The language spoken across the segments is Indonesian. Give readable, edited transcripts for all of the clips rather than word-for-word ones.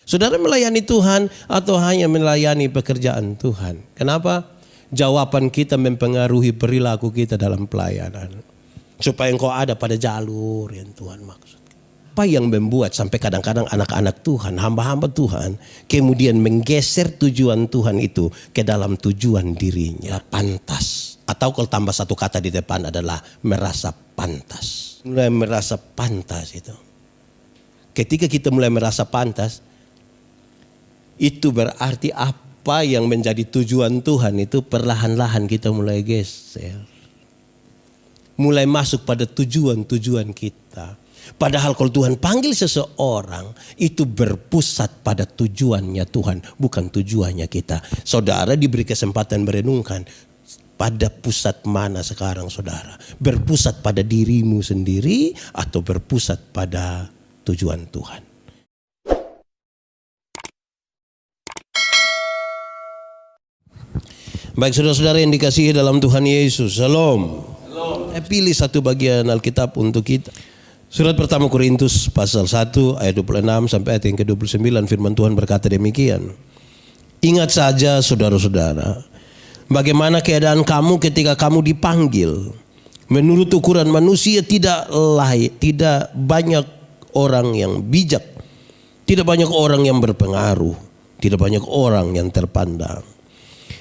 Saudara melayani Tuhan atau hanya melayani pekerjaan Tuhan? Kenapa? Jawaban kita mempengaruhi perilaku kita dalam pelayanan. Supaya engkau ada pada jalur yang Tuhan maksud. Apa yang membuat sampai kadang-kadang anak-anak Tuhan, hamba-hamba Tuhan, kemudian menggeser tujuan Tuhan itu ke dalam tujuan dirinya. Pantas. Atau kalau tambah satu kata di depan adalah merasa pantas. Mulai merasa pantas itu. Ketika kita mulai merasa pantas, itu berarti apa yang menjadi tujuan Tuhan itu perlahan-lahan kita mulai geser. Mulai masuk pada tujuan-tujuan kita. Padahal kalau Tuhan panggil seseorang, itu berpusat pada tujuannya Tuhan, bukan tujuannya kita. Saudara diberi kesempatan merenungkan, pada pusat mana sekarang saudara? Berpusat pada dirimu sendiri atau berpusat pada tujuan Tuhan? Baik saudara-saudara yang dikasihi dalam Tuhan Yesus, Shalom. Saya pilih satu bagian Alkitab untuk kita. Surat pertama Korintus pasal 1 ayat 26 sampai ayat yang ke-29, firman Tuhan berkata demikian. Ingat saja saudara-saudara, bagaimana keadaan kamu ketika kamu dipanggil. Menurut ukuran manusia tidak banyak orang yang bijak, tidak banyak orang yang berpengaruh, tidak banyak orang yang terpandang.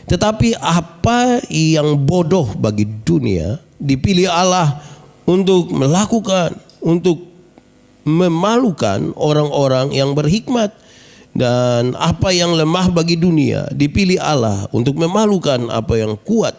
Tetapi apa yang bodoh bagi dunia dipilih Allah untuk melakukan, untuk memalukan orang-orang yang berhikmat. Dan apa yang lemah bagi dunia dipilih Allah untuk memalukan apa yang kuat.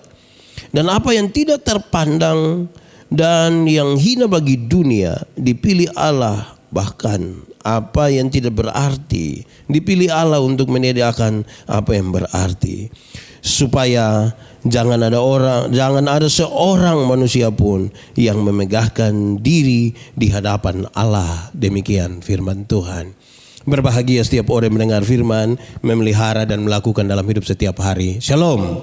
Dan apa yang tidak terpandang dan yang hina bagi dunia dipilih Allah. Bahkan apa yang tidak berarti dipilih Allah untuk menyediakan apa yang berarti. Supaya jangan ada seorang manusia pun yang memegahkan diri di hadapan Allah. Demikian firman Tuhan. Berbahagia setiap orang yang mendengar firman, memelihara dan melakukan dalam hidup setiap hari. Shalom.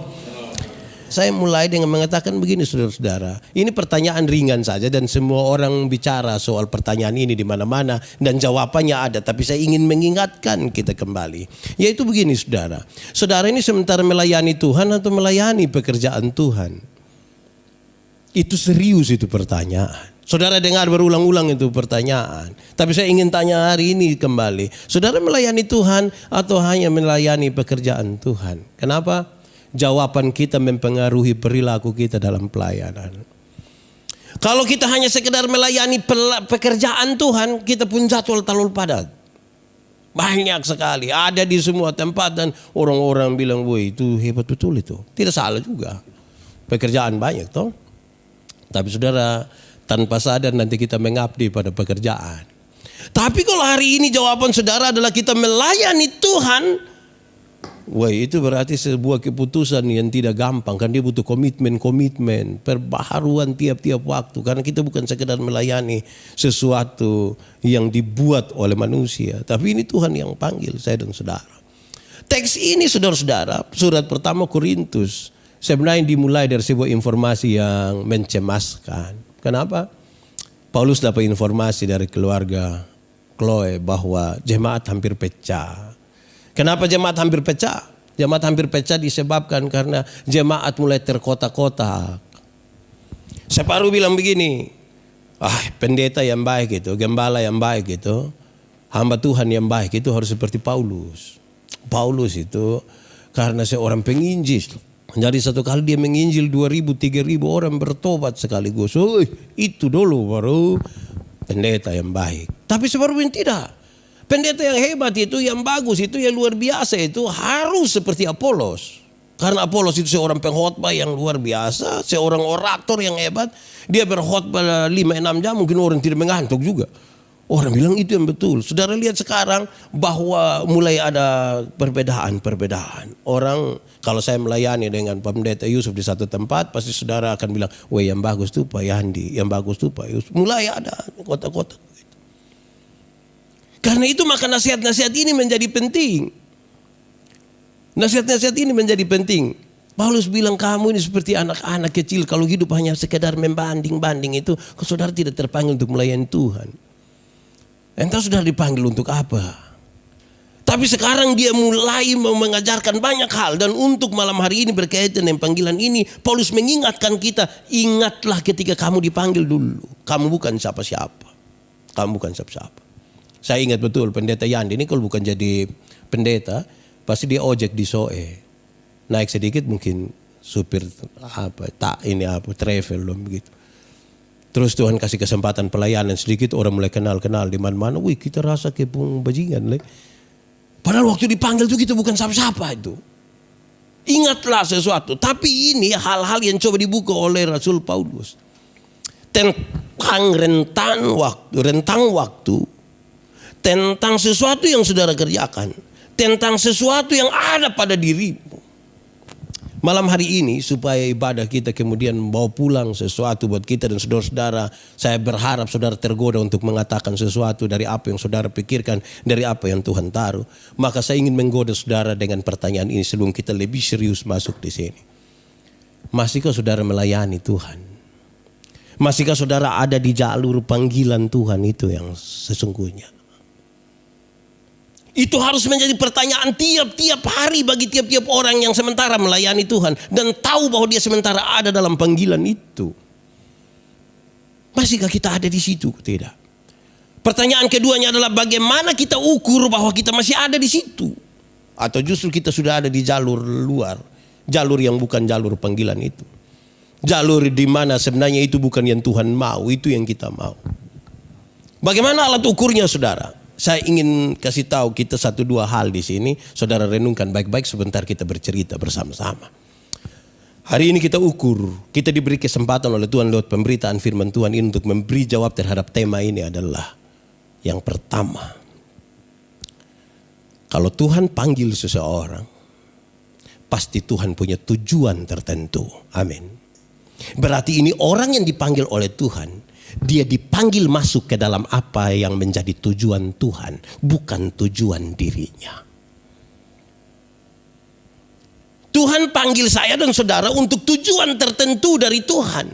Saya mulai dengan mengatakan begini saudara-saudara. Ini pertanyaan ringan saja dan semua orang bicara soal pertanyaan ini di mana-mana dan jawabannya ada. Tapi saya ingin mengingatkan kita kembali. Yaitu begini saudara. Saudara ini sementara melayani Tuhan atau melayani pekerjaan Tuhan? Itu serius itu pertanyaan. Saudara dengar berulang-ulang itu pertanyaan. Tapi saya ingin tanya hari ini kembali. Saudara melayani Tuhan atau hanya melayani pekerjaan Tuhan? Kenapa? Jawaban kita mempengaruhi perilaku kita dalam pelayanan. Kalau kita hanya sekedar melayani pekerjaan Tuhan, kita pun jadwal terlalu padat. Banyak sekali, ada di semua tempat dan orang-orang bilang, woi itu hebat betul itu. Tidak salah juga. Pekerjaan banyak toh. Tapi saudara, tanpa sadar nanti kita mengabdi pada pekerjaan. Tapi kalau hari ini jawaban saudara adalah kita melayani Tuhan, wah itu berarti sebuah keputusan yang tidak gampang. Kan dia butuh komitmen, perbaharuan tiap-tiap waktu. Karena kita bukan sekedar melayani sesuatu yang dibuat oleh manusia. Tapi ini Tuhan yang panggil saya dan saudara. Teks ini saudara-saudara, surat pertama Korintus, sebenarnya dimulai dari sebuah informasi yang mencemaskan. Kenapa? Paulus dapat informasi dari keluarga Chloe bahwa jemaat hampir pecah. Kenapa jemaat hampir pecah? Jemaat hampir pecah disebabkan karena jemaat mulai terkotak-kotak. Separuh bilang begini, pendeta yang baik itu, gembala yang baik itu, hamba Tuhan yang baik itu harus seperti Paulus. Paulus itu karena seorang penginjil. Jadi satu kali dia menginjil 2.000, 3.000 orang bertobat sekaligus. Itu dulu baru pendeta yang baik. Tapi separuh yang tidak. Pendeta yang hebat itu, yang bagus itu, yang luar biasa itu harus seperti Apolos. Karena Apolos itu seorang pengkhotbah yang luar biasa, seorang orator yang hebat. Dia berkhotbah 5-6 jam, mungkin orang tidak mengantuk juga. Orang bilang itu yang betul. Saudara lihat sekarang bahwa mulai ada perbedaan. Orang kalau saya melayani dengan pendeta Yusuf di satu tempat, pasti saudara akan bilang, wah yang bagus tuh Pak Yandi, yang bagus tuh Pak Yusuf. Mulai ada kota-kota. Karena itu maka nasihat-nasihat ini menjadi penting. Nasihat-nasihat ini menjadi penting. Paulus bilang kamu ini seperti anak-anak kecil. Kalau hidup hanya sekedar membanding-banding itu, saudara tidak terpanggil untuk melayani Tuhan. Entah sudah dipanggil untuk apa. Tapi sekarang dia mulai mengajarkan banyak hal. Dan untuk malam hari ini berkaitan dengan panggilan ini, Paulus mengingatkan kita, ingatlah ketika kamu dipanggil dulu. Kamu bukan siapa-siapa. Kamu bukan siapa-siapa. Saya ingat betul pendeta Yandi ini kalau bukan jadi pendeta, pasti dia ojek di Soe. Naik sedikit mungkin supir travel loh begitu. Terus Tuhan kasih kesempatan pelayanan sedikit, orang mulai kenal di mana-mana. Wih, kita rasa kepung bajingan leh. Padahal waktu dipanggil itu kita bukan siapa-siapa itu. Ingatlah sesuatu. Tapi ini hal-hal yang coba dibuka oleh Rasul Paulus. Tentang rentang waktu. Tentang sesuatu yang saudara kerjakan. Tentang sesuatu yang ada pada dirimu. Malam hari ini supaya ibadah kita kemudian bawa pulang sesuatu buat kita dan saudara-saudara. Saya berharap saudara tergoda untuk mengatakan sesuatu dari apa yang saudara pikirkan. Dari apa yang Tuhan taruh. Maka saya ingin menggoda saudara dengan pertanyaan ini sebelum kita lebih serius masuk di sini. Masihkah saudara melayani Tuhan? Masihkah saudara ada di jalur panggilan Tuhan itu yang sesungguhnya? Itu harus menjadi pertanyaan tiap-tiap hari bagi tiap-tiap orang yang sementara melayani Tuhan. Dan tahu bahwa dia sementara ada dalam panggilan itu. Masihkah kita ada di situ? Tidak. Pertanyaan keduanya adalah bagaimana kita ukur bahwa kita masih ada di situ. Atau justru kita sudah ada di jalur luar. Jalur yang bukan jalur panggilan itu. Jalur di mana sebenarnya itu bukan yang Tuhan mau. Itu yang kita mau. Bagaimana alat ukurnya saudara? Saya ingin kasih tahu kita 1-2 hal di sini. Saudara renungkan baik-baik sebentar kita bercerita bersama-sama. Hari ini kita ukur. Kita diberi kesempatan oleh Tuhan lewat pemberitaan firman Tuhan ini untuk memberi jawab terhadap tema ini adalah. Yang pertama. Kalau Tuhan panggil seseorang. Pasti Tuhan punya tujuan tertentu. Amin. Berarti ini orang yang dipanggil oleh Tuhan. Dia dipanggil masuk ke dalam apa yang menjadi tujuan Tuhan. Bukan tujuan dirinya. Tuhan panggil saya dan saudara untuk tujuan tertentu dari Tuhan.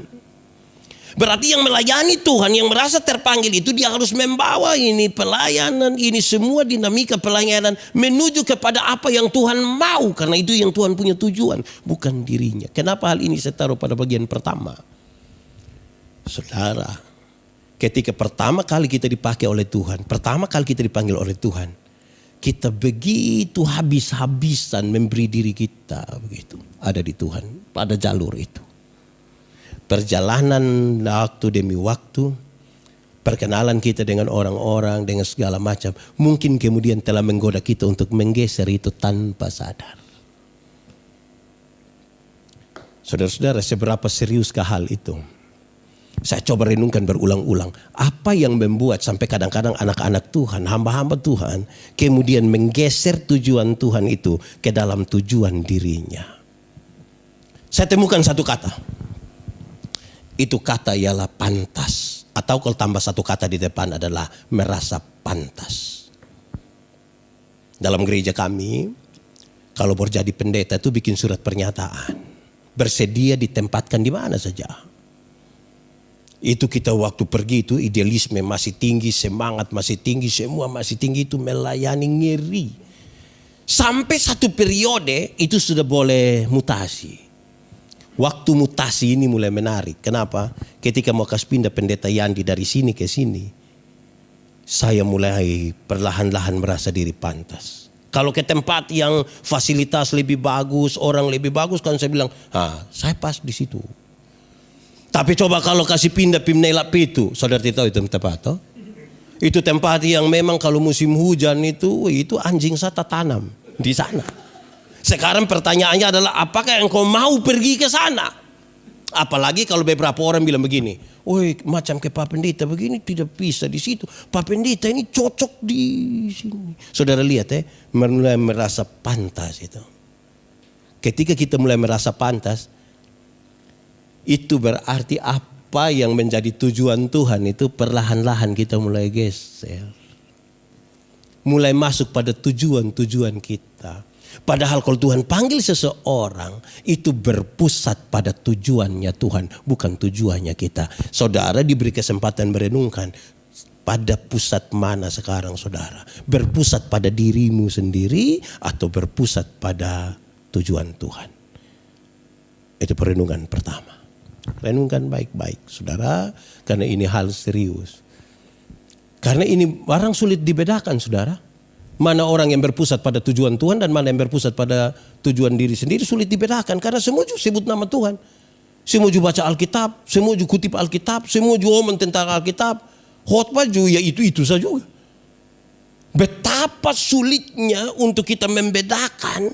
Berarti yang melayani Tuhan, yang merasa terpanggil itu dia harus membawa ini pelayanan, ini semua dinamika pelayanan menuju kepada apa yang Tuhan mau. Karena itu yang Tuhan punya tujuan, bukan dirinya. Kenapa hal ini saya taruh pada bagian pertama? Saudara, ketika pertama kali kita dipakai oleh Tuhan, pertama kali kita dipanggil oleh Tuhan, kita begitu habis-habisan memberi diri kita begitu. Ada di Tuhan, pada jalur itu. Perjalanan waktu demi waktu, perkenalan kita dengan orang-orang, dengan segala macam, mungkin kemudian telah menggoda kita untuk menggeser itu tanpa sadar. Saudara-saudara, seberapa seriuskah hal itu? Saya coba renungkan berulang-ulang. Apa yang membuat sampai kadang-kadang anak-anak Tuhan, hamba-hamba Tuhan, kemudian menggeser tujuan Tuhan itu ke dalam tujuan dirinya. Saya temukan satu kata. Itu kata ialah pantas. Atau kalau tambah satu kata di depan adalah merasa pantas. Dalam gereja kami, kalau mau jadi pendeta itu bikin surat pernyataan. Bersedia ditempatkan di mana saja. Itu kita waktu pergi itu idealisme masih tinggi, semangat masih tinggi, semua masih tinggi, itu melayani ngeri. Sampai satu periode itu sudah boleh mutasi. Waktu mutasi ini mulai menarik. Kenapa? Ketika mau kasih pindah pendeta Yandi dari sini ke sini, saya mulai perlahan-lahan merasa diri pantas. Kalau ke tempat yang fasilitas lebih bagus, orang lebih bagus, kan saya bilang, saya pas di situ. Tapi coba kalau kasih pindah Pimnelap itu, saudara tahu itu tempat toh? Itu tempat yang memang kalau musim hujan itu anjing sata tanam di sana. Sekarang pertanyaannya adalah apakah engkau mau pergi ke sana? Apalagi kalau beberapa orang bilang begini, woi macam ke Pak Pendeta begini tidak bisa di situ. Pak Pendeta ini cocok di sini. Saudara lihat mulai merasa pantas itu. Ketika kita mulai merasa pantas, itu berarti apa yang menjadi tujuan Tuhan itu perlahan-lahan kita mulai geser. Mulai masuk pada tujuan-tujuan kita. Padahal kalau Tuhan panggil seseorang itu berpusat pada tujuannya Tuhan, bukan tujuannya kita. Saudara diberi kesempatan merenungkan. pada pusat mana sekarang saudara? Berpusat pada dirimu sendiri atau berpusat pada tujuan Tuhan? Itu perenungan pertama. Renungkan baik-baik saudara, karena ini hal serius. Karena ini barang sulit dibedakan saudara. Mana orang yang berpusat pada tujuan Tuhan dan mana yang berpusat pada tujuan diri sendiri sulit dibedakan. Karena semua juga sebut nama Tuhan. Semua juga baca Alkitab, semua juga kutip Alkitab, semua juga ngomong tentang Alkitab. Khotbah juga ya itu saja juga. Betapa sulitnya untuk kita membedakan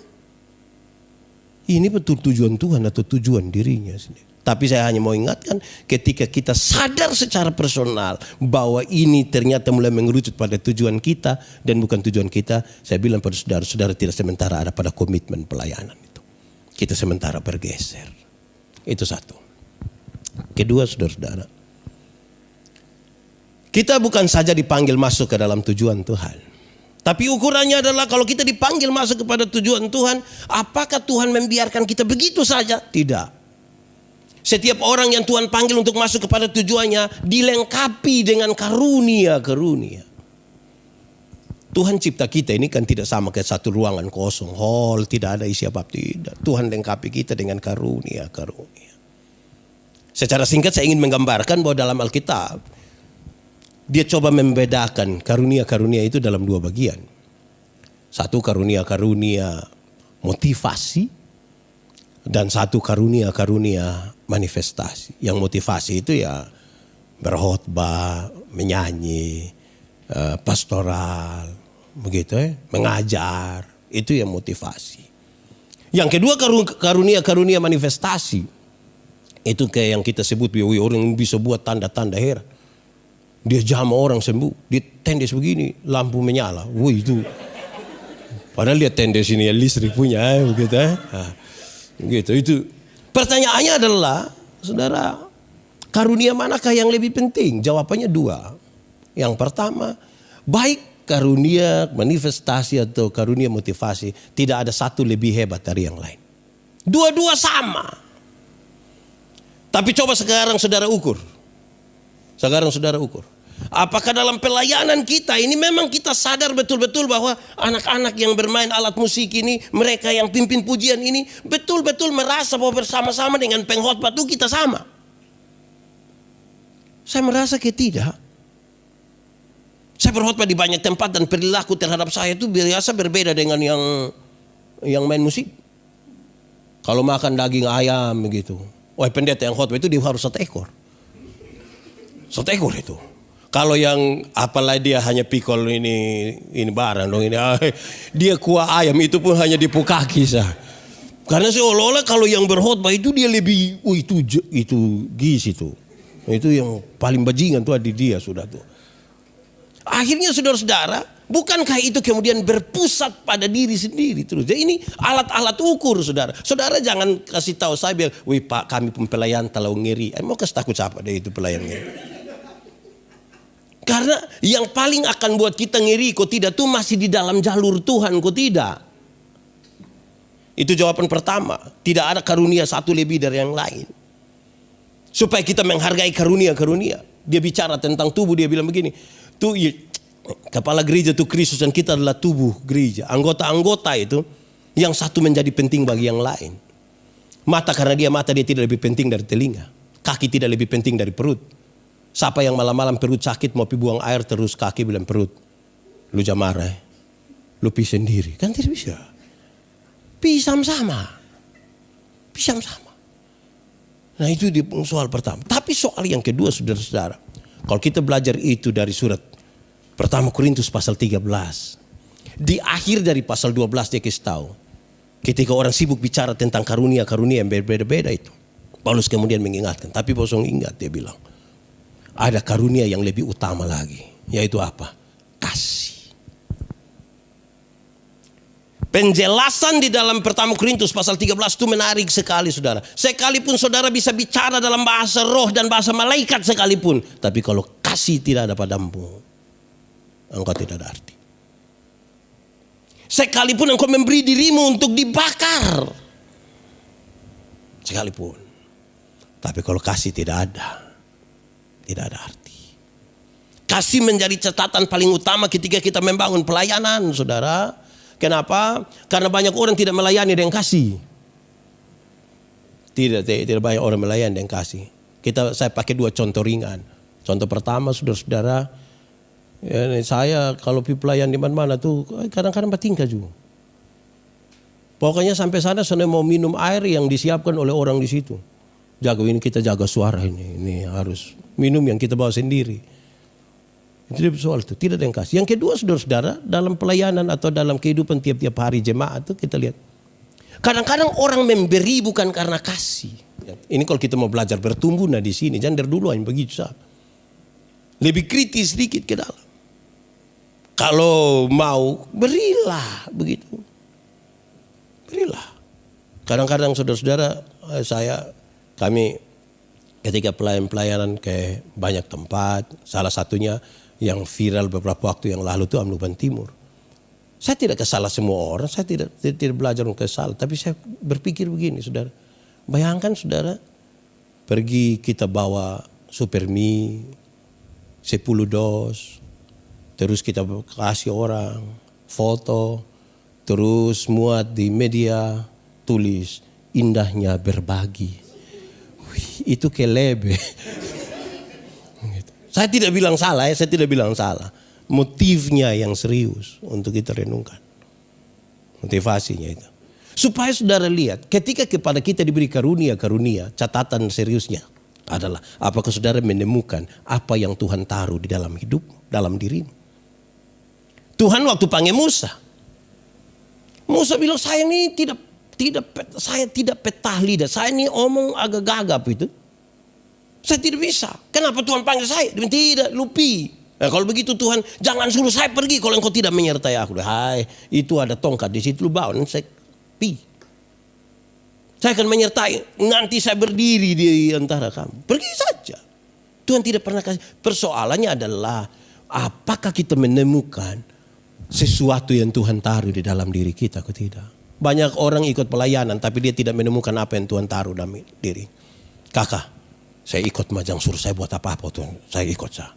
ini betul tujuan Tuhan atau tujuan dirinya sendiri. Tapi saya hanya mau ingatkan, ketika kita sadar secara personal bahwa ini ternyata mulai mengerucut pada tujuan kita dan bukan tujuan kita, saya bilang pada saudara, saudara tidak sementara ada pada komitmen pelayanan itu. Kita sementara bergeser. Itu satu. Kedua saudara-saudara, kita bukan saja dipanggil masuk ke dalam tujuan Tuhan. Tapi ukurannya adalah kalau kita dipanggil masuk kepada tujuan Tuhan, apakah Tuhan membiarkan kita begitu saja? Tidak. Setiap orang yang Tuhan panggil untuk masuk kepada tujuannya dilengkapi dengan karunia-karunia. Tuhan cipta kita ini kan tidak sama kayak satu ruangan kosong, hall, tidak ada isi apa-apa, tidak. Tuhan lengkapi kita dengan karunia-karunia. Secara singkat saya ingin menggambarkan bahwa dalam Alkitab dia coba membedakan karunia-karunia itu dalam dua bagian. Satu karunia-karunia motivasi dan satu karunia-karunia manifestasi. Yang motivasi itu ya berkhotbah, menyanyi, pastoral, begitu mengajar. Itu yang motivasi. Yang kedua karunia-karunia manifestasi. Itu kayak yang kita sebut orang yang bisa buat tanda-tanda heran. Dia jamah orang sembuh, dia tendes begini, lampu menyala. Wah itu, padahal dia tendes ini ya listrik punya, begitu gitu. Itu pertanyaannya adalah, saudara, karunia manakah yang lebih penting? Jawabannya dua. Yang pertama, baik karunia manifestasi atau karunia motivasi, tidak ada satu lebih hebat dari yang lain. Dua-dua sama. Tapi coba sekarang saudara ukur. Apakah dalam pelayanan kita ini memang kita sadar betul-betul bahwa anak-anak yang bermain alat musik ini, mereka yang pimpin pujian ini betul-betul merasa bahwa bersama-sama dengan pengkhotbah itu kita sama? Saya merasa tidak. Saya berkhotbah di banyak tempat dan perilaku terhadap saya itu biasa berbeda dengan yang main musik. Kalau makan daging ayam begitu, pendeta yang khotbah itu dia harus 1 ekor. 1 ekor itu. Kalau yang apalah dia hanya pikul ini barang dong ini. Dia kuah ayam itu pun hanya dipukaki sah. Karena seolah-olah kalau yang berkhotbah itu dia lebih itu gizi itu. Itu yang paling bajingan tuh di dia sudah tuh. Akhirnya saudara-saudara, bukankah itu kemudian berpusat pada diri sendiri terus. Jadi ini alat-alat ukur saudara. Saudara jangan kasih tahu saya bilang, "Wih Pak, kami pelayan terlalu ngeri." Mau kasih takut siapa deh itu pelayan ngeri. Karena yang paling akan buat kita ngeri kok tidak tuh masih di dalam jalur Tuhan kok tidak. Itu jawaban pertama. Tidak ada karunia satu lebih dari yang lain. Supaya kita menghargai karunia-karunia. Dia bicara tentang tubuh, dia bilang begini. Tuh kepala gereja itu Kristus dan kita adalah tubuh gereja. Anggota-anggota itu yang satu menjadi penting bagi yang lain. Mata karena dia mata dia tidak lebih penting dari telinga. Kaki tidak lebih penting dari perut. Siapa yang malam-malam perut sakit mau pi buang air terus kaki bilang perut. Lu jangan marah. Lu pi sendiri. Kan tidak bisa. Pi sama-sama. Nah itu di soal pertama. Tapi soal yang kedua saudara-saudara. Kalau kita belajar itu dari surat pertama Korintus pasal 13. Di akhir dari pasal 12 dia kasih tahu. Ketika orang sibuk bicara tentang karunia-karunia yang berbeda-beda itu. Paulus kemudian mengingatkan. Tapi bosong ingat dia bilang. Ada karunia yang lebih utama lagi. Yaitu apa? Kasih. Penjelasan di dalam pertama Korintus pasal 13 itu menarik sekali saudara. Sekalipun saudara bisa bicara dalam bahasa roh dan bahasa malaikat sekalipun. Tapi kalau kasih tidak ada padamu, engkau tidak ada arti. Sekalipun engkau memberi dirimu untuk dibakar. Sekalipun. Tapi kalau kasih tidak ada. Tidak ada arti. Kasih menjadi catatan paling utama ketika kita membangun pelayanan, saudara. Kenapa? Karena banyak orang tidak melayani dengan kasih. Tidak banyak orang melayani dengan kasih. Saya pakai 2 contoh ringan. Contoh pertama, saudara-saudara, saya kalau pelayan di mana-mana tuh kadang-kadang bertingkah juga. Pokoknya sampai sana saya mau minum air yang disiapkan oleh orang di situ. Kita jaga suara ini harus minum yang kita bawa sendiri. Itu soal itu, tidak ada yang kasih. Yang kedua, saudara-saudara, dalam pelayanan atau dalam kehidupan tiap-tiap hari jemaat itu kita lihat. Kadang-kadang orang memberi bukan karena kasih. Ini kalau kita mau belajar bertumbuh di sini, jangan dari dulu yang begitu. Lebih kritis sedikit ke dalam. Kalau mau, berilah begitu. Berilah. Kadang-kadang saudara-saudara, kami ketika pelayanan ke banyak tempat, salah satunya yang viral beberapa waktu yang lalu itu Amnuban Timur. Saya tidak kesalah semua orang, saya tidak belajar untuk kesalah, tapi saya berpikir begini, saudara. Bayangkan saudara, pergi kita bawa super mie, 10 dos, terus kita kasih orang, foto, terus muat di media, tulis, indahnya berbagi. Itu kelebe. Saya tidak bilang salah, saya tidak bilang salah. Motifnya yang serius untuk kita renungkan. Motivasinya itu. Supaya saudara lihat, ketika kepada kita diberi karunia, catatan seriusnya adalah apakah saudara menemukan apa yang Tuhan taruh di dalam hidup, dalam dirimu. Tuhan waktu panggil Musa bilang, saya ini tidak petah lidah, saya ini omong agak gagap itu. Saya tidak bisa. Kenapa Tuhan panggil saya? Dia tidak, lupi. Nah, kalau begitu Tuhan, jangan suruh saya pergi kalau engkau tidak menyertai aku. Hai, itu ada tongkat di situ, lu bawa, saya pi. Saya akan menyertai, nanti saya berdiri di antara kamu. Pergi saja. Tuhan tidak pernah kasih. Persoalannya adalah apakah kita menemukan sesuatu yang Tuhan taruh di dalam diri kita atau tidak. Banyak orang ikut pelayanan tapi dia tidak menemukan apa yang Tuhan taruh dalam diri. Kakak, saya ikut majang suruh saya buat apa-apa Tuhan. Saya ikut saya.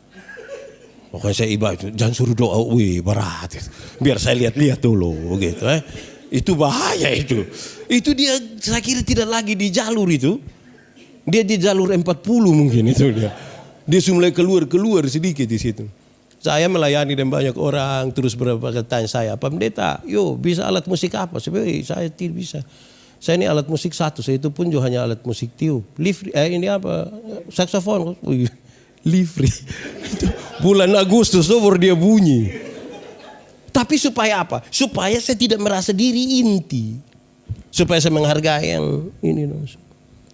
Pokoknya saya ibadah, jangan suruh doa, berat. Biar saya lihat-lihat dulu gitu. Itu bahaya itu. Itu dia saya kira tidak lagi di jalur itu. Dia di jalur 40 mungkin itu dia. Dia mulai keluar sedikit di situ. Saya melayani dan banyak orang terus bertanya saya, Pak Pendeta, bisa alat musik apa? Saya tidak bisa. Saya ini alat musik satu, saya itu pun juga hanya alat musik tiup. Ini apa? Saksofon. Livery. Bulan Agustus baru dia bunyi. Tapi supaya apa? Supaya saya tidak merasa diri inti. Supaya saya menghargai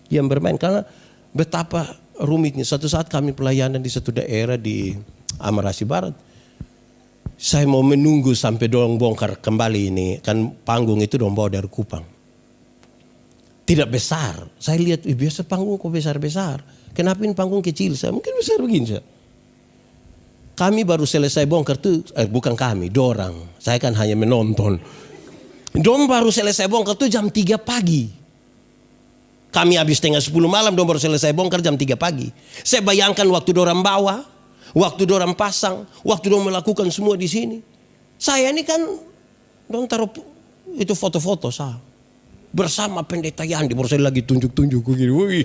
yang bermain. Karena betapa rumitnya. Suatu saat kami pelayanan di satu daerah di Amarasi Barat. Saya mau menunggu sampai dorong bongkar kembali ini. Kan panggung itu dorong bawa dari Kupang. Tidak besar. Saya lihat, biasa panggung kok besar-besar. Kenapa ini panggung kecil? Saya mungkin besar begini. Kami baru selesai bongkar tuh, bukan kami, dorang. Saya kan hanya menonton. Dom baru selesai bongkar tuh jam 3 pagi. Kami habis setengah 10 malam, dom baru selesai bongkar jam 3 pagi. Saya bayangkan waktu dorang bawa, waktu dorang pasang, waktu dorang melakukan semua di sini. Saya ini kan, dong taruh itu foto-foto saya. Bersama Pendeta Yandi, baru saya lagi tunjuk-tunjuk begini. Wih.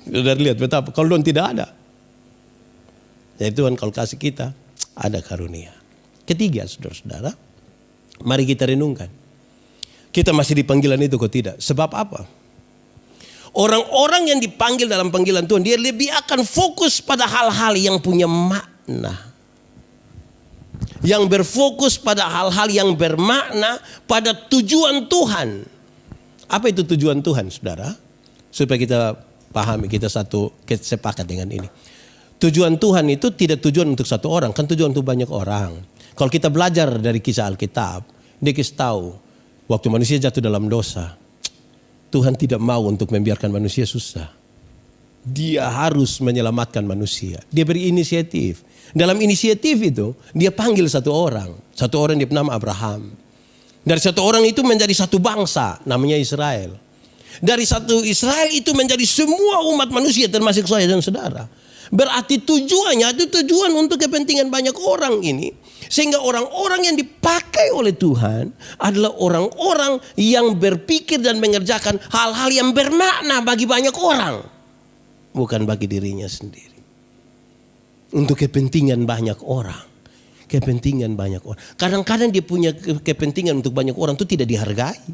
Sudah lihat betapa, kalau dong tidak ada. Ya Tuhan kalau kasih kita, ada karunia. Ketiga, saudara-saudara, mari kita renungkan. Kita masih di panggilan itu kok tidak? Sebab apa? Orang-orang yang dipanggil dalam panggilan Tuhan, dia lebih akan fokus pada hal-hal yang punya makna. Yang berfokus pada hal-hal yang bermakna, pada tujuan Tuhan. Apa itu tujuan Tuhan, saudara? Supaya kita pahami, kita sepakat dengan ini. Tujuan Tuhan itu tidak tujuan untuk satu orang, kan tujuan untuk banyak orang. Kalau kita belajar dari kisah Alkitab, dia kasih tahu waktu manusia jatuh dalam dosa, Tuhan tidak mau untuk membiarkan manusia susah. Dia harus menyelamatkan manusia. Dia berinisiatif. Dalam inisiatif itu, dia panggil satu orang dia bernama Abraham. Dari satu orang itu menjadi satu bangsa, namanya Israel. Dari satu Israel itu menjadi semua umat manusia termasuk saya dan saudara. Berarti tujuannya itu tujuan untuk kepentingan banyak orang ini. Sehingga orang-orang yang dipakai oleh Tuhan adalah orang-orang yang berpikir dan mengerjakan hal-hal yang bermakna bagi banyak orang. Bukan bagi dirinya sendiri. Untuk kepentingan banyak orang. Kepentingan banyak orang. Kadang-kadang dia punya kepentingan untuk banyak orang itu tidak dihargai.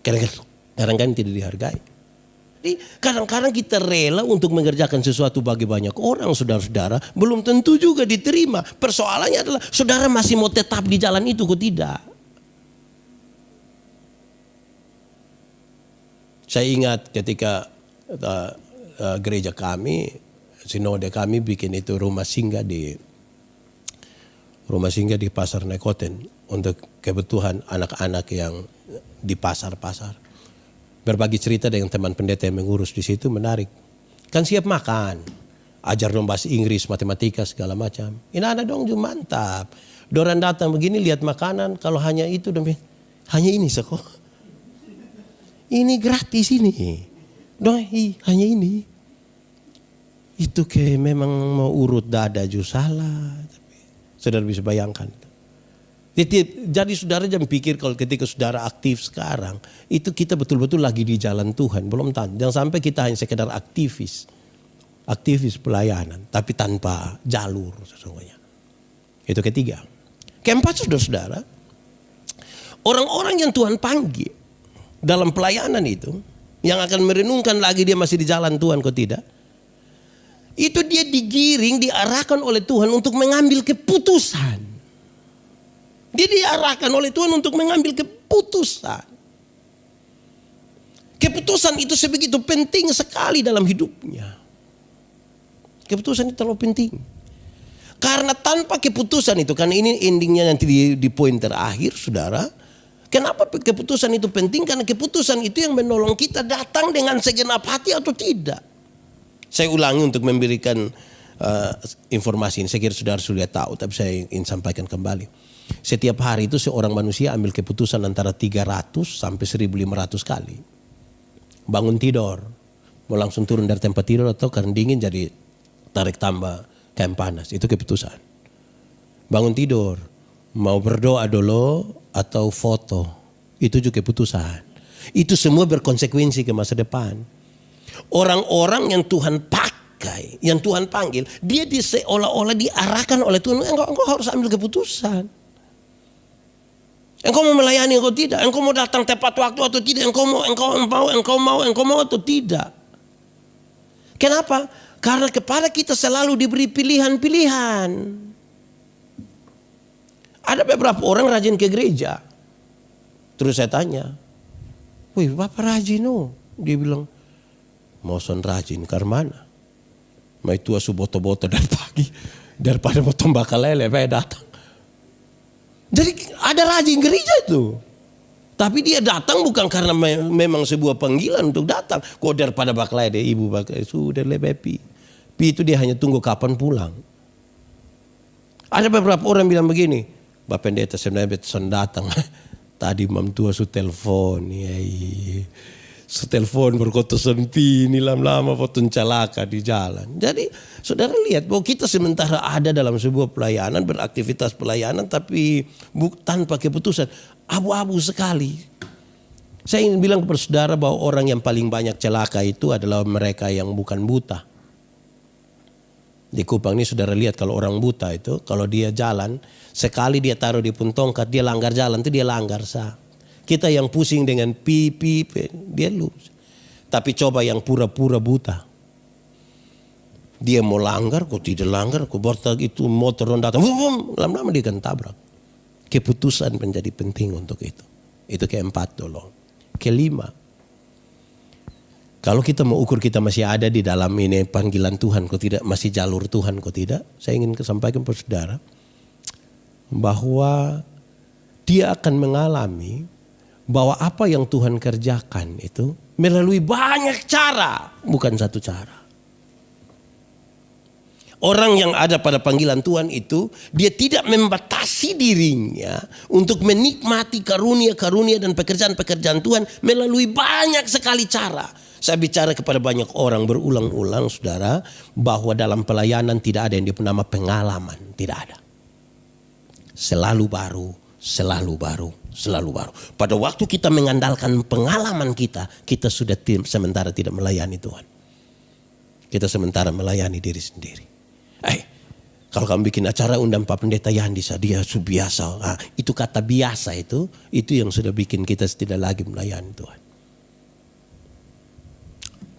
Kadang-kadang tidak dihargai. Jadi kadang-kadang kita rela untuk mengerjakan sesuatu bagi banyak orang, saudara-saudara, belum tentu juga diterima. Persoalannya adalah saudara masih mau tetap di jalan itu kok tidak. Saya ingat ketika gereja kami, sinode kami bikin itu rumah singgah di Pasar Nekoten untuk kebutuhan anak-anak yang di pasar-pasar. Berbagi cerita dengan teman pendeta yang mengurus di situ menarik. Kan siap makan, ajar dong bahasa Inggris, matematika segala macam. Ini ada dong juga mantap. Doran datang begini lihat makanan, kalau hanya itu dong, hanya ini sekolah. Ini gratis ini, dong hanya ini. Itu kayak memang mau urut dada juga salah. Saudara bisa bayangkan. Jadi saudara jangan pikir kalau ketika saudara aktif sekarang, itu kita betul-betul lagi di jalan Tuhan. Belum tentu. Jangan sampai kita hanya sekedar aktivis pelayanan, tapi tanpa jalur sesungguhnya. Itu ketiga. Keempat saudara-saudara, orang-orang yang Tuhan panggil dalam pelayanan itu, yang akan merenungkan lagi dia masih di jalan Tuhan kok tidak. Itu dia digiring, diarahkan oleh Tuhan untuk mengambil keputusan. Dia diarahkan oleh Tuhan untuk mengambil keputusan. Keputusan itu sebegitu penting sekali dalam hidupnya. Keputusan itu terlalu penting. Karena tanpa keputusan itu, karena ini endingnya nanti di poin terakhir saudara. Kenapa keputusan itu penting? Karena keputusan itu yang menolong kita datang dengan segenap hati atau tidak. Saya ulangi untuk memberikan informasi ini. Saya kira saudara sudah tahu, tapi saya ingin sampaikan kembali. Setiap hari itu seorang manusia ambil keputusan antara 300 sampai 1500 kali. Bangun tidur, mau langsung turun dari tempat tidur atau karena dingin jadi tarik tambah kain panas. Itu keputusan. Bangun tidur, mau berdoa dulu atau foto. Itu juga keputusan. Itu semua berkonsekuensi ke masa depan. Orang-orang yang Tuhan pakai, yang Tuhan panggil, dia seolah-olah diarahkan oleh Tuhan. Engkau harus ambil keputusan. Engkau mau melayani atau tidak? Engkau mau datang tepat waktu atau tidak? Engkau mau atau tidak? Kenapa? Karena kepada kita selalu diberi pilihan-pilihan. Ada beberapa orang rajin ke gereja. Terus saya tanya, wih Bapak rajin oh? Dia bilang, mau son rajin karena mau itu boto-boto dari pagi. Daripada mau bakal lele, saya datang. Jadi ada rajin gereja itu. Tapi dia datang bukan karena memang sebuah panggilan untuk datang. Kok daripada baklai deh ibu baklai sudah lebih pi. Pi itu dia hanya tunggu kapan pulang. Ada beberapa orang bilang begini, Bapak Pendeta sebenarnya betul datang. Tadi mam tua su telepon, su telepon berkota sempi, ini lama-lama potong celaka di jalan. Jadi saudara lihat bahwa kita sementara ada dalam sebuah pelayanan, beraktivitas pelayanan tapi tanpa keputusan, abu-abu sekali. Saya ingin bilang kepada saudara bahwa orang yang paling banyak celaka itu adalah mereka yang bukan buta. Di Kupang ini saudara lihat kalau orang buta itu, kalau dia jalan, sekali dia taruh di pun tongkat, dia langgar jalan itu dia langgar sah. Kita yang pusing dengan pipi, dia lulus. Tapi coba yang pura-pura buta. Dia mau langgar, kok tidak langgar, kok bortak itu motor datang, lama-lama dia akan tabrak. Keputusan menjadi penting untuk itu. Itu keempat dulu. Kelima, kalau kita mau ukur kita masih ada di dalam ini panggilan Tuhan, kok tidak, masih jalur Tuhan, kok tidak. Saya ingin sampaikan kepada saudara bahwa dia akan mengalami bahwa apa yang Tuhan kerjakan itu melalui banyak cara, bukan satu cara. Orang yang ada pada panggilan Tuhan itu, dia tidak membatasi dirinya untuk menikmati karunia-karunia dan pekerjaan-pekerjaan Tuhan melalui banyak sekali cara. Saya bicara kepada banyak orang berulang-ulang, saudara, bahwa dalam pelayanan tidak ada yang bernama pengalaman. Tidak ada. Selalu baru, selalu baru, selalu baru. Pada waktu kita mengandalkan pengalaman kita sudah sementara tidak melayani Tuhan. Kita sementara melayani diri sendiri. Kalau kamu bikin acara undang Pak Pendeta Yandi, dia biasa. Itu kata biasa itu yang sudah bikin kita tidak lagi melayani Tuhan.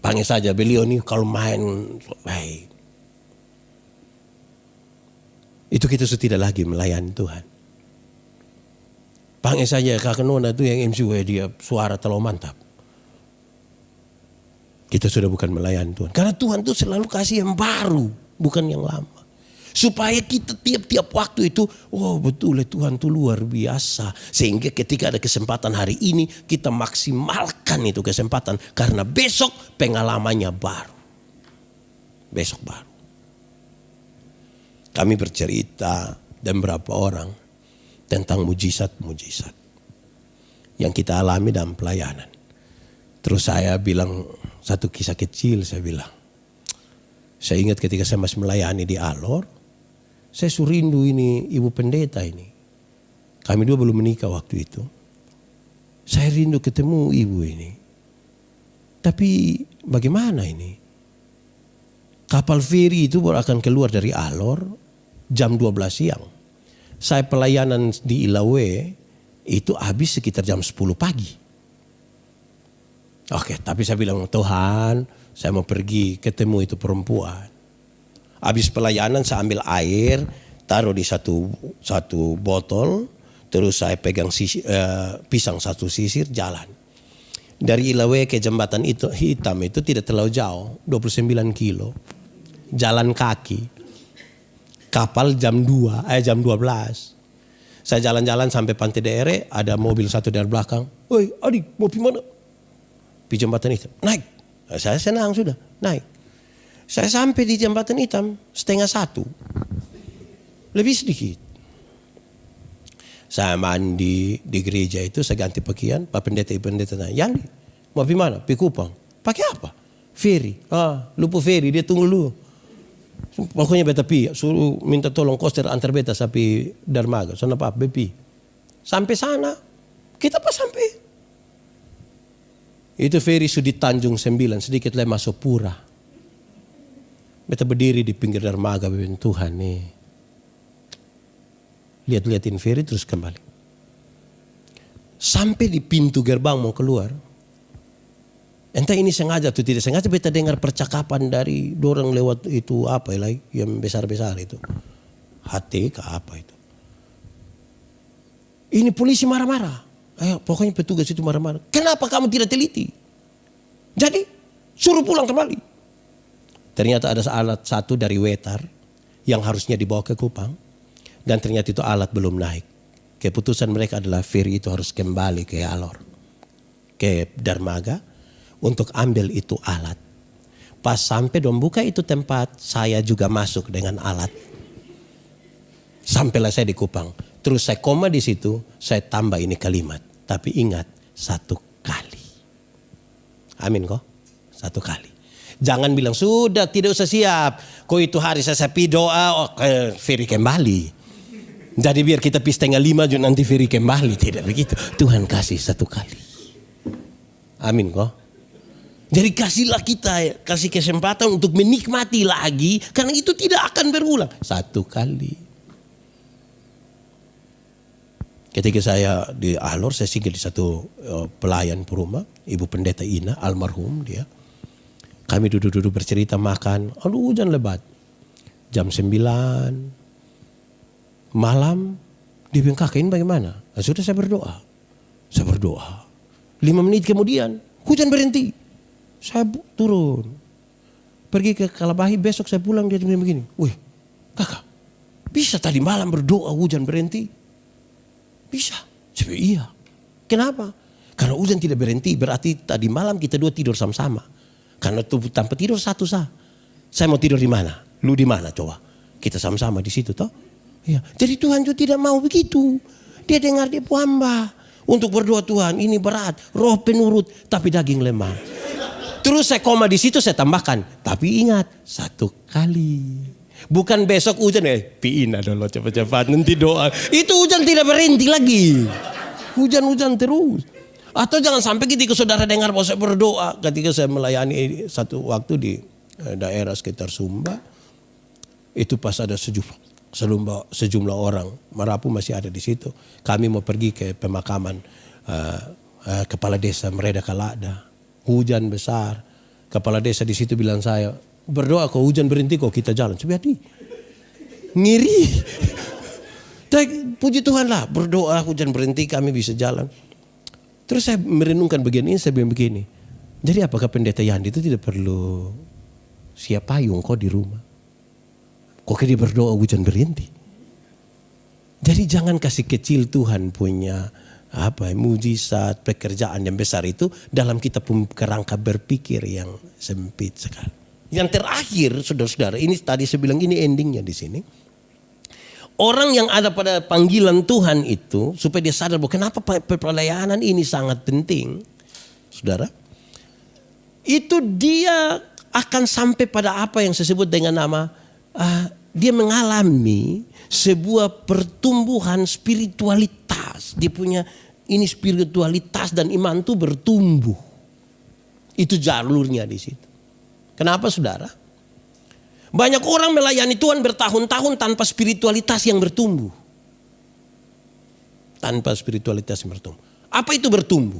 Panggil saja beliau nih kalau main, itu kita sudah tidak lagi melayani Tuhan. Panggil saja Kakak Nona itu yang MC, dia suara terlalu mantap. Kita sudah bukan melayani Tuhan. Karena Tuhan tuh selalu kasih yang baru, bukan yang lama. Supaya kita tiap-tiap waktu itu, oh betul Tuhan tuh luar biasa. Sehingga ketika ada kesempatan hari ini, kita maksimalkan itu kesempatan. Karena besok pengalamannya baru. Besok baru. Kami bercerita dan berapa orang tentang mujizat-mujizat yang kita alami dalam pelayanan. Terus saya bilang satu kisah kecil, saya bilang. Saya ingat ketika saya masih melayani di Alor, saya surindu ini ibu pendeta ini. Kami dua belum menikah waktu itu. Saya rindu ketemu ibu ini. Tapi bagaimana ini? Kapal feri itu baru akan keluar dari Alor jam 12 siang. Saya pelayanan di Ilawe itu habis sekitar jam 10 pagi. Oke, tapi saya bilang, Tuhan, saya mau pergi ketemu itu perempuan. Habis pelayanan saya ambil air, taruh di satu botol, terus saya pegang pisang satu sisir, jalan. Dari Ilawe ke jembatan itu hitam itu tidak terlalu jauh, 29 kilo. Jalan kaki. Kapal jam 12. Saya jalan-jalan sampai Pantai Daerah, ada mobil satu dari belakang. Woi adik, mau pergi mana? Di jembatan hitam, naik. Saya senang sudah, naik. Saya sampai di jembatan hitam 12:30. Lebih sedikit. Saya mandi di gereja itu, saya ganti pakaian. Pak Pendeta, Ibu Pendeta tanya, Yandi, mau pergi mana? Pergi Kupang. Pakai apa? Ferry. Lupa ferry, dia tunggu dulu. Pokoknya beta pi, suruh minta tolong koster antar beta sampai Dermaga. Sana Pak, bepi. Sampai sana, kita pas sampai. Itu ferry sudah Tanjung 9, sedikit lagi masuk Pura. Beta berdiri di pinggir dermaga, Tuhan nih. Lihat-liatin ferry terus kembali. Sampai di pintu gerbang mau keluar. Entah ini sengaja atau tidak sengaja, beta dengar percakapan dari dorang lewat itu apa lagi yang besar-besar itu. HT ke apa itu. Ini polisi marah-marah. Pokoknya petugas itu marah-marah. Kenapa kamu tidak teliti? Jadi suruh pulang kembali. Ternyata ada alat satu dari Wetar yang harusnya dibawa ke Kupang. Dan ternyata itu alat belum naik. Keputusan mereka adalah ferry itu harus kembali ke Alor. Ke Dermaga. Untuk ambil itu alat. Pas sampai dong buka itu tempat, saya juga masuk dengan alat. Sampailah saya di Kupang. Terus saya koma di situ, saya tambah ini kalimat. Tapi ingat, 1 kali. Amin kok? 1 kali. Jangan bilang, sudah tidak usah siap. Kok itu hari saya sepi doa, ferry kembali. Jadi biar kita pi 4:30 juga nanti ferry kembali. Tidak begitu. Tuhan kasih 1 kali. Amin kok? Jadi kasihlah kita, kasih kesempatan untuk menikmati lagi. Karena itu tidak akan berulang. 1 kali. Ketika saya di Alor, saya singgah di satu pelayan rumah. Ibu Pendeta Ina, almarhum dia. Kami duduk-duduk bercerita makan. Aduh hujan lebat. Jam 9. Malam. Dia bilang, kakak ini bagaimana? Nah, sudah saya berdoa. Saya berdoa. 5 menit kemudian hujan berhenti. Saya turun. Pergi ke Kalabahi, besok saya pulang dia begini. Wih kakak, bisa tadi malam berdoa hujan berhenti? Bisa. Saya iya. Kenapa? Karena hujan tidak berhenti, berarti tadi malam kita dua tidur sama-sama. Karena tanpa tidur satu sah. Saya mau tidur di mana? Lu di mana coba? Kita sama-sama di situ toh. Ya. Jadi Tuhan juga tidak mau begitu. Dia dengar dia hamba. Untuk berdoa Tuhan ini berat, roh penurut tapi daging lemah. Terus saya koma di situ saya tambahkan. Tapi ingat 1 kali. Bukan besok hujan piin dulu cepat-cepat nanti doa. Itu hujan tidak berhenti lagi. Hujan-hujan terus. Atau jangan sampai ketika saudara dengar bahwa saya berdoa. Ketika saya melayani satu waktu di daerah sekitar Sumba. Itu pas ada sejumlah orang. Marapu masih ada di situ. Kami mau pergi ke pemakaman kepala desa Mereda Kalada. Hujan besar. Kepala desa di situ bilang saya, berdoa kok hujan berhenti kok kita jalan. Seperti ngiri. Puji Tuhan lah, berdoa hujan berhenti kami bisa jalan. Terus saya merenungkan bagian ini, saya bilang begini. Jadi apakah pendeta Yandi itu tidak perlu siap payung kok di rumah? Kok dia berdoa hujan berhenti? Jadi jangan kasih kecil Tuhan punya mujizat, pekerjaan yang besar itu dalam kita kerangka berpikir yang sempit sekali. Yang terakhir, saudara-saudara, ini tadi saya bilang ini endingnya di sini. Orang yang ada pada panggilan Tuhan itu supaya dia sadar bahwa kenapa pelayanan ini sangat penting, saudara. Itu dia akan sampai pada apa yang saya sebut dengan nama dia mengalami sebuah pertumbuhan spiritualitas. Dia punya ini spiritualitas dan iman itu bertumbuh. Itu jalurnya di situ. Kenapa saudara? Banyak orang melayani Tuhan bertahun-tahun tanpa spiritualitas yang bertumbuh. Tanpa spiritualitas yang bertumbuh. Apa itu bertumbuh?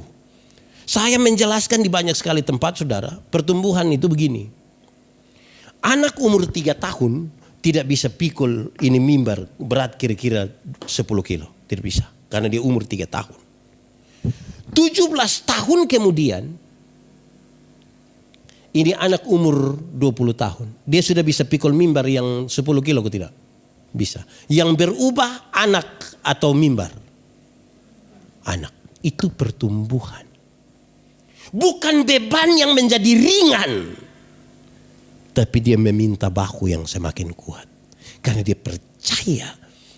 Saya menjelaskan di banyak sekali tempat saudara. Pertumbuhan itu begini. Anak umur 3 tahun tidak bisa pikul ini mimbar berat kira-kira 10 kilo. Tidak bisa. Karena dia umur 3 tahun. 17 tahun kemudian. Ini anak umur 20 tahun. Dia sudah bisa pikul mimbar yang 10 kilo atau tidak? Bisa. Yang berubah anak atau mimbar? Anak. Itu pertumbuhan. Bukan beban yang menjadi ringan. Tapi dia meminta bahu yang semakin kuat. Karena dia percaya.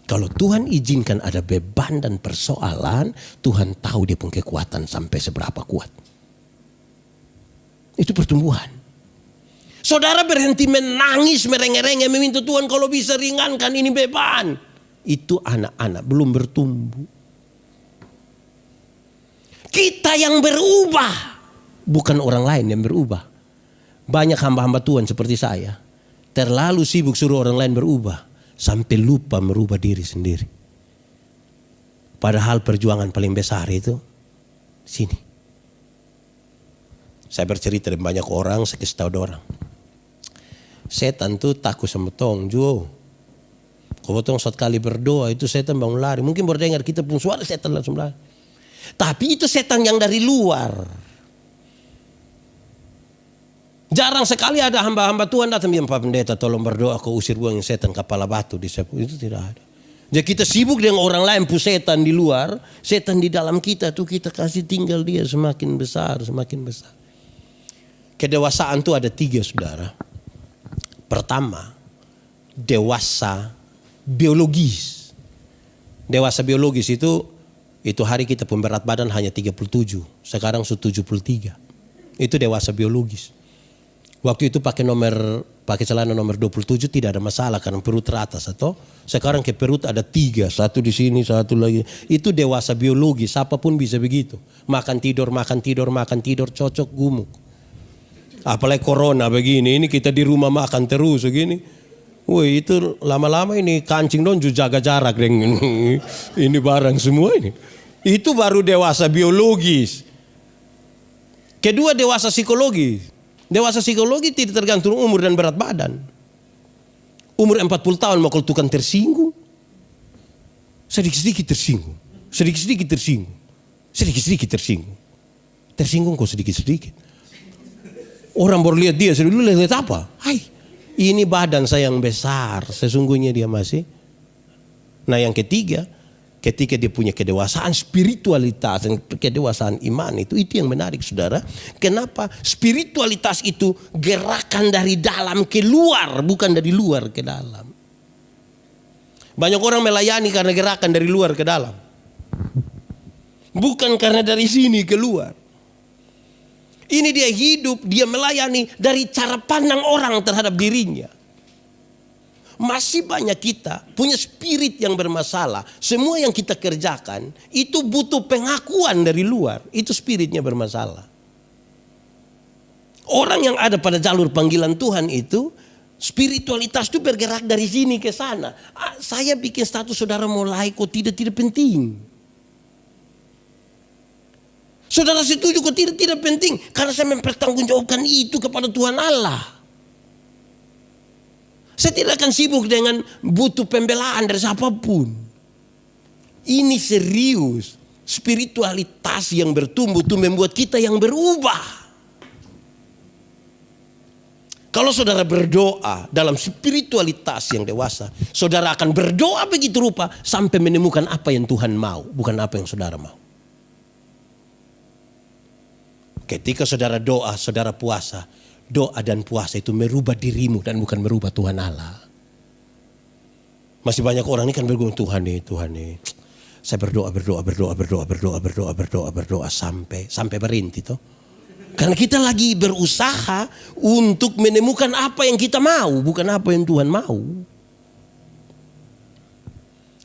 Kalau Tuhan izinkan ada beban dan persoalan. Tuhan tahu dia punya kekuatan sampai seberapa kuat. Itu pertumbuhan. Saudara berhenti menangis, merengek-rengek, meminta Tuhan kalau bisa ringankan ini beban. Itu anak-anak belum bertumbuh. Kita yang berubah, bukan orang lain yang berubah. Banyak hamba-hamba Tuhan seperti saya, terlalu sibuk suruh orang lain berubah, sampai lupa merubah diri sendiri. Padahal perjuangan paling besar itu sini. Saya bercerita dengan banyak orang, saya kasih tahu orang. Setan tuh takut sama tong, Jo. Kalau tong suatu kali berdoa itu setan bangun lari. Mungkin baru dengar kita pun suara setan langsung lari. Tapi itu setan yang dari luar. Jarang sekali ada hamba-hamba Tuhan datang bilang, Pak Pendeta tolong berdoa kau usir buang setan kepala batu di sepu. Itu tidak ada. Jadi kita sibuk dengan orang lain pun setan di luar. Setan di dalam kita tuh kita kasih tinggal dia semakin besar, semakin besar. Kedewasaan itu ada 3 saudara. Pertama, dewasa biologis. Dewasa biologis itu hari kita pemberat badan hanya 37. Sekarang sudah 73. Itu dewasa biologis. Waktu itu pakai celana nomor 27 tidak ada masalah karena perut teratas atau sekarang ke perut ada 3, satu di sini, satu lagi. Itu dewasa biologis, apapun bisa begitu. Makan tidur, cocok gumuk. Apalagi corona begini, ini kita di rumah makan terus begini. Woi itu lama-lama ini kancing dong jaga jarak dengan ini barang semua ini. Itu baru dewasa biologis. Kedua dewasa psikologis. Dewasa psikologi tidak tergantung umur dan berat badan. Umur 40 tahun mau kalau tukang tersinggung. Sedikit-sedikit tersinggung. Sedikit-sedikit tersinggung. Sedikit-sedikit tersinggung. Tersinggung kok sedikit-sedikit. Orang baru lihat dia, lu lihat apa? Hai, ini badan saya yang besar. Sesungguhnya dia masih. Nah yang ketiga, ketika dia punya kedewasaan spiritualitas dan kedewasaan iman itu yang menarik saudara. Kenapa spiritualitas itu gerakan dari dalam ke luar, bukan dari luar ke dalam. Banyak orang melayani karena gerakan dari luar ke dalam, bukan karena dari sini ke luar. Ini dia hidup, dia melayani dari cara pandang orang terhadap dirinya. Masih banyak kita punya spirit yang bermasalah. Semua yang kita kerjakan itu butuh pengakuan dari luar. Itu spiritnya bermasalah. Orang yang ada pada jalur panggilan Tuhan itu, spiritualitas itu bergerak dari sini ke sana. Saya bikin status saudara mulai kok tidak penting. Saudara setuju kok tidak penting. Karena saya mempertanggungjawabkan itu kepada Tuhan Allah. Saya tidak akan sibuk dengan butuh pembelaan dari siapapun. Ini serius. Spiritualitas yang bertumbuh itu membuat kita yang berubah. Kalau saudara berdoa dalam spiritualitas yang dewasa, saudara akan berdoa begitu rupa sampai menemukan apa yang Tuhan mau, bukan apa yang saudara mau. Ketika saudara doa, saudara puasa, doa dan puasa itu merubah dirimu dan bukan merubah Tuhan Allah. Masih banyak orang ini kan bergumul, Tuhan nih. Saya berdoa sampai berhenti toh. Karena kita lagi berusaha untuk menemukan apa yang kita mau, bukan apa yang Tuhan mau.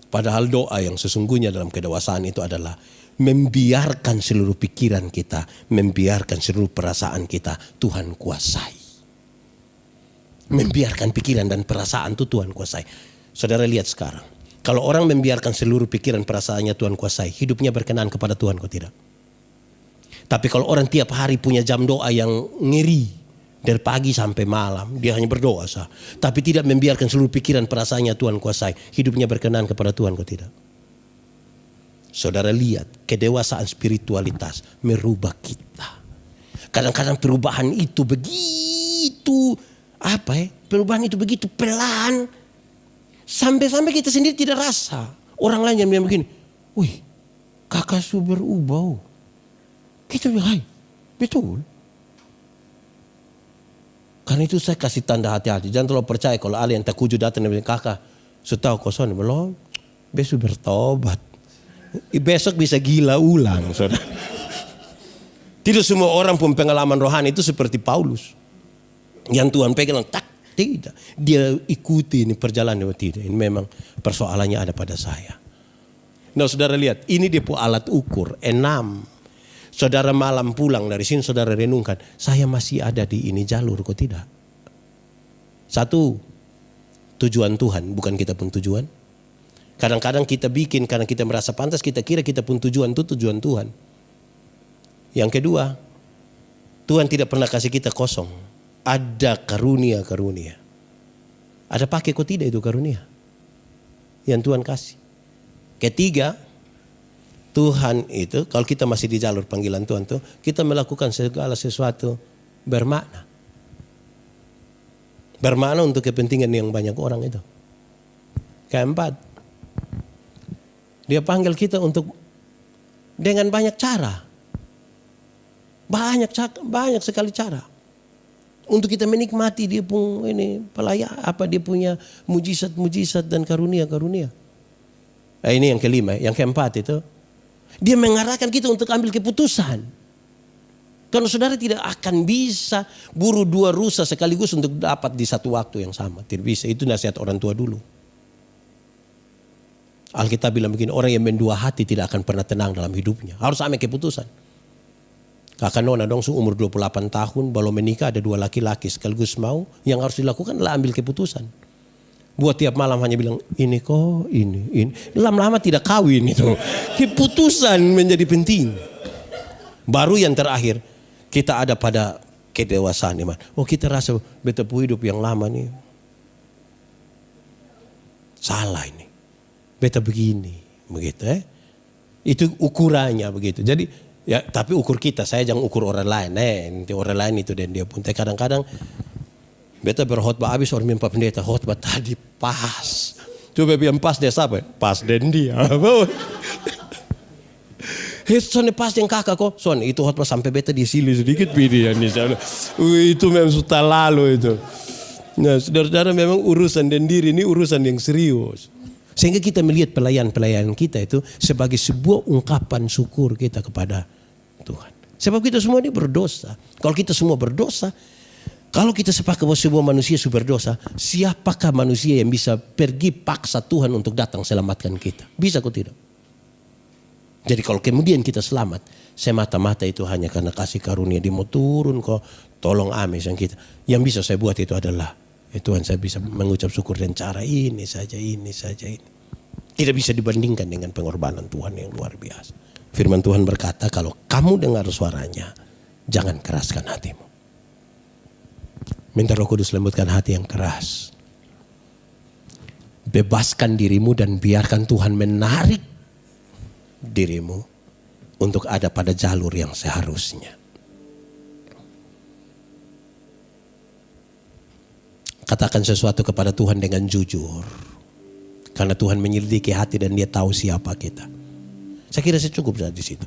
Padahal doa yang sesungguhnya dalam kedewasaan itu adalah membiarkan seluruh pikiran kita, membiarkan seluruh perasaan kita Tuhan kuasai. Membiarkan pikiran dan perasaan itu Tuhan kuasai. Saudara lihat sekarang, kalau orang membiarkan seluruh pikiran perasaannya Tuhan kuasai, hidupnya berkenan kepada Tuhan kok tidak? Tapi kalau orang tiap hari punya jam doa yang ngeri, dari pagi sampai malam dia hanya berdoa sah, tapi tidak membiarkan seluruh pikiran perasaannya Tuhan kuasai, hidupnya berkenan kepada Tuhan kok tidak? Saudara lihat, kedewasaan spiritualitas merubah kita. Kadang-kadang perubahan itu begitu perubahan itu begitu pelan, sampai-sampai kita sendiri tidak rasa. Orang lain yang bilang begini, wih kakak su berubah. Kita bilang, hai betul. Karena itu saya kasih tanda hati-hati. Jangan terlalu percaya kalau ada yang tak kuju datang dan bilang, kakak setahu kosong belum, besok bertobat. Besok bisa gila ulang, saudara. Tidak semua orang pun pengalaman rohani itu seperti Paulus. Yang Tuhan pegang, tidak. Dia ikuti ini perjalanan, tidak. Ini memang persoalannya ada pada saya. Nah saudara lihat, ini dia alat ukur, 6. Saudara malam pulang dari sini, saudara renungkan, saya masih ada di ini jalur, kok tidak? 1, tujuan Tuhan, bukan kita pun tujuan. Kadang-kadang kita bikin karena kita merasa pantas, kita kira kita pun tujuan itu tujuan Tuhan. Yang kedua, Tuhan tidak pernah kasih kita kosong. Ada karunia-karunia. Ada pakai kok tidak itu karunia yang Tuhan kasih. Ketiga, Tuhan itu kalau kita masih di jalur panggilan Tuhan tuh, kita melakukan segala sesuatu bermakna. Bermakna untuk kepentingan yang banyak orang itu. Keempat, dia panggil kita untuk dengan banyak cara. Banyak sekali cara. Untuk kita menikmati dia pun ini dia punya mujizat-mujizat dan karunia-karunia. Ini yang kelima, yang keempat itu dia mengarahkan kita untuk ambil keputusan. Karena saudara tidak akan bisa buru 2 rusa sekaligus untuk dapat di satu waktu yang sama. Tidak bisa, itu nasihat orang tua dulu. Alkitab bilang begini, orang yang mendua hati tidak akan pernah tenang dalam hidupnya. Harus ambil keputusan. Kakak Nona dong seumur 28 tahun, belum menikah, ada 2 laki-laki sekaligus mau. Yang harus dilakukan adalah ambil keputusan. Buat tiap malam hanya bilang, ini kok, ini. Lama-lama tidak kawin itu. Keputusan menjadi penting. Baru yang terakhir, kita ada pada kedewasaan iman. Oh kita rasa betapa hidup yang lama nih. Salah ini. Beta begini, begitu Itu ukurannya begitu. Jadi ya tapi ukur kita, saya jangan ukur orang lain. Nanti orang lain itu dan dia pun. Tapi kadang-kadang beta berkhotbah habis orang mimpi pendeta khotbah tadi pas. Coba yang pas dia siapa? Pas den dia. Son pas yang kakak kok. Son itu hot sampai beta di sini sedikit video nih. Itu memang sudah lalu itu. Nah saudara-saudara memang urusan den diri ini urusan yang serius. Sehingga kita melihat pelayan-pelayan kita itu sebagai sebuah ungkapan syukur kita kepada Tuhan. Sebab kita semua ini berdosa. Kalau kita semua berdosa, kalau kita sepakat bahwa sebuah manusia sudah berdosa, siapakah manusia yang bisa pergi paksa Tuhan untuk datang selamatkan kita? Bisa kok tidak? Jadi kalau kemudian kita selamat, semata-mata itu hanya karena kasih karunia. Dia mau turun kok, tolong amin sang kita. Yang bisa saya buat itu adalah, Tuhan saya bisa mengucap syukur dengan cara ini saja. Tidak bisa dibandingkan dengan pengorbanan Tuhan yang luar biasa. Firman Tuhan berkata, kalau kamu dengar suaranya, jangan keraskan hatimu. Minta Roh Kudus lembutkan hati yang keras. Bebaskan dirimu dan biarkan Tuhan menarik dirimu untuk ada pada jalur yang seharusnya. Katakan sesuatu kepada Tuhan dengan jujur. Karena Tuhan menyelidiki hati dan Dia tahu siapa kita. Saya kira cukup di situ.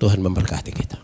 Tuhan memberkati kita.